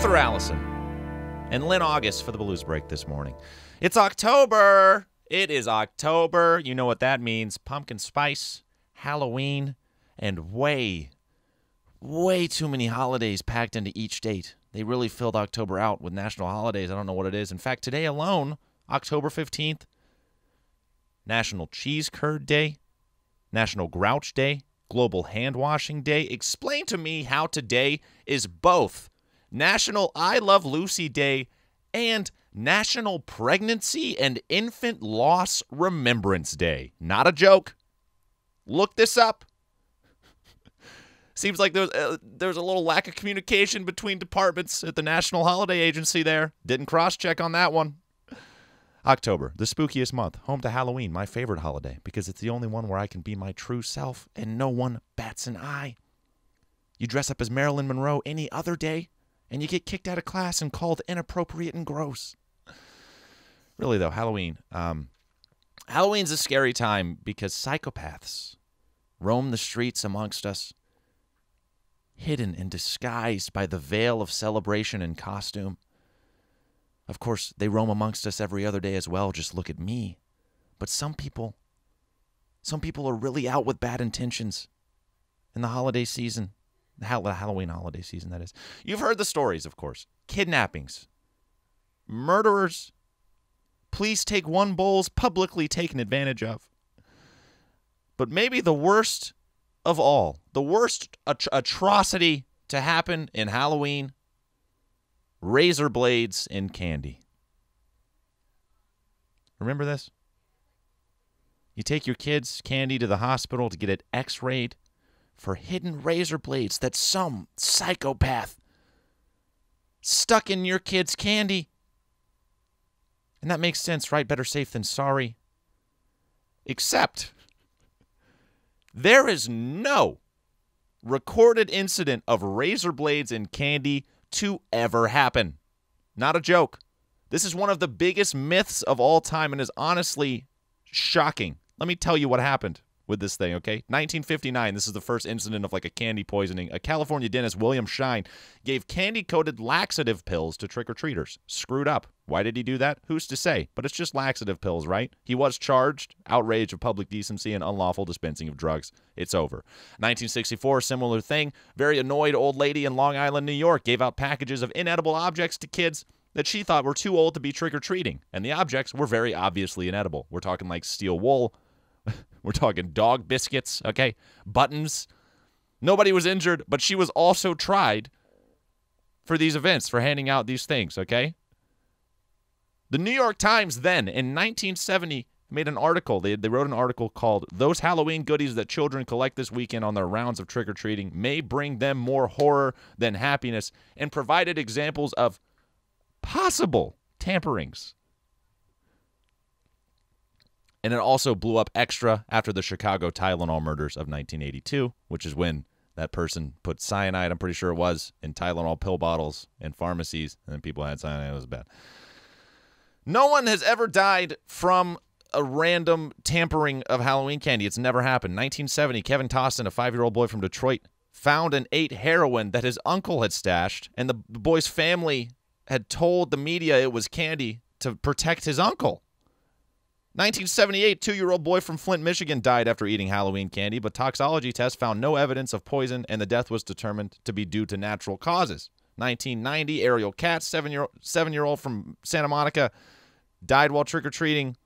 Luther Allison and Lynn August for the Blues Break this morning. It's October. It is October. You know what that means. Pumpkin spice, Halloween, and way too many holidays packed into each date. They really filled October out with national holidays. I don't know what it is. In fact, today alone, October 15th, National Cheese Curd Day, National Grouch Day, Global Hand Washing Day. Explain to me how today is both National I Love Lucy Day and National Pregnancy and Infant Loss Remembrance Day. Not a joke. Look this up. Seems like there's a little lack of communication between departments at the National Holiday Agency there. Didn't cross-check on that one. October, the spookiest month, home to Halloween, my favorite holiday, because it's the only one where I can be my true self and no one bats an eye. You dress up as Marilyn Monroe any other day, and you get kicked out of class and called inappropriate and gross. Really, though, Halloween. Halloween's a scary time because psychopaths roam the streets amongst us, hidden and disguised by the veil of celebration and costume. Of course, they roam amongst us every other day as well. Just look at me. But some people are really out with bad intentions in the holiday season. The Halloween holiday season, that is. You've heard the stories, of course. Kidnappings. Murderers. Police take one bulls publicly taken advantage of. But maybe the worst of all, the worst atrocity to happen in Halloween, razor blades in candy. Remember this? You take your kid's candy to the hospital to get it x-rayed for hidden razor blades that some psychopath stuck in your kid's candy. And that makes sense, right? Better safe than sorry. Except there is no recorded incident of razor blades in candy to ever happen. Not a joke. This is one of the biggest myths of all time and is honestly shocking. Let me tell you what happened with this thing, okay? 1959, this is the first incident of like a candy poisoning. A California dentist, William Shine, gave candy-coated laxative pills to trick-or-treaters. Screwed up. Why did he do that? Who's to say? But it's just laxative pills, right? He was charged. Outrage of public decency and unlawful dispensing of drugs. It's over. 1964, similar thing. Very annoyed old lady in Long Island, New York, gave out packages of inedible objects to kids that she thought were too old to be trick-or-treating. And the objects were very obviously inedible. We're talking like steel wool. We're talking dog biscuits, okay? Buttons. Nobody was injured, but she was also tried for these events, for handing out these things, okay? The New York Times then, in 1970, made an article. They wrote an article called "Those Halloween Goodies That Children Collect This Weekend on Their Rounds of Trick-or-Treating May Bring Them More Horror Than Happiness," and provided examples of possible tamperings. And it also blew up extra after the Chicago Tylenol murders of 1982, which is when that person put cyanide, I'm pretty sure it was, in Tylenol pill bottles in pharmacies, and then people had cyanide. It was bad. No one has ever died from a random tampering of Halloween candy. It's never happened. 1970, Kevin Tostin, a 5-year-old boy from Detroit, found and ate heroin that his uncle had stashed, and the boy's family had told the media it was candy to protect his uncle. 1978, 2-year-old boy from Flint, Michigan died after eating Halloween candy, but toxicology tests found no evidence of poison, and the death was determined to be due to natural causes. 1990, Ariel Katz, 7-year-old from Santa Monica, died while trick-or-treating.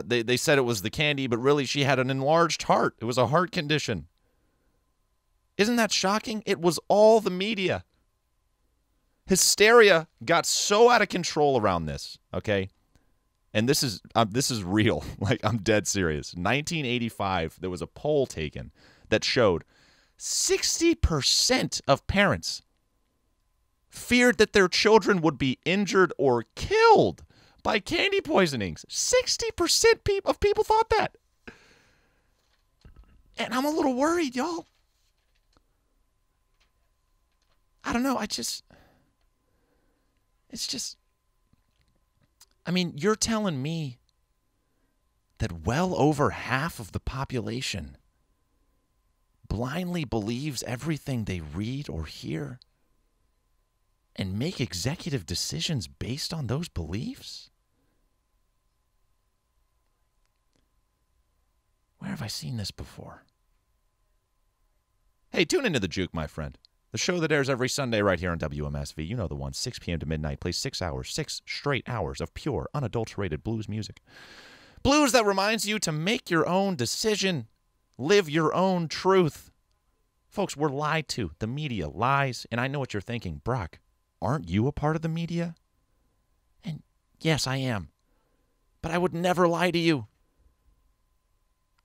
They said it was the candy, but really she had an enlarged heart. It was a heart condition. Isn't that shocking? It was all the media. Hysteria got so out of control around this, okay? And this is real. Like, I'm dead serious. 1985, there was a poll taken that showed 60% of parents feared that their children would be injured or killed by candy poisonings. 60% of people thought that. And I'm a little worried, y'all. I don't know. I mean, you're telling me that well over half of the population blindly believes everything they read or hear? and make executive decisions based on those beliefs? Where have I seen this before? Hey, tune into The Juke, my friend. The show that airs every Sunday right here on WMSV. You know the one, 6 p.m. to midnight. Plays 6 hours, 6 straight hours of pure, unadulterated blues music. Blues that reminds you to make your own decision. Live your own truth. Folks, we're lied to. The media lies. And I know what you're thinking. Brock, aren't you a part of the media? And yes, I am. But I would never lie to you.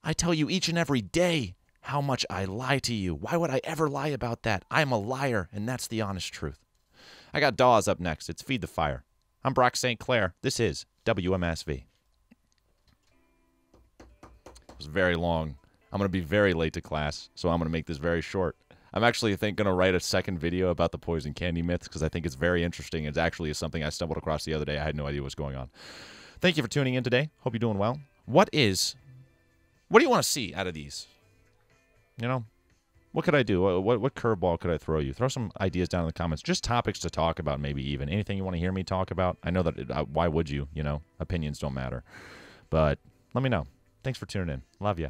I tell you each and every day how much I lie to you. Why would I ever lie about that? I'm a liar, and that's the honest truth. I got Dawes up next. It's Feed the Fire. I'm Brock St. Clair. This is WMSV. It was very long. I'm going to be very late to class, so I'm going to make this very short. I'm actually going to write a second video about the poison candy myths because I think it's very interesting. It actually is something I stumbled across the other day. I had no idea what was going on. Thank you for tuning in today. Hope you're doing well. What do you want to see out of these? You know, what could I do? What curveball could I throw you? Throw some ideas down in the comments. Just topics to talk about, maybe even. Anything you want to hear me talk about? I know that, why would you? You know, opinions don't matter. But let me know. Thanks for tuning in. Love ya.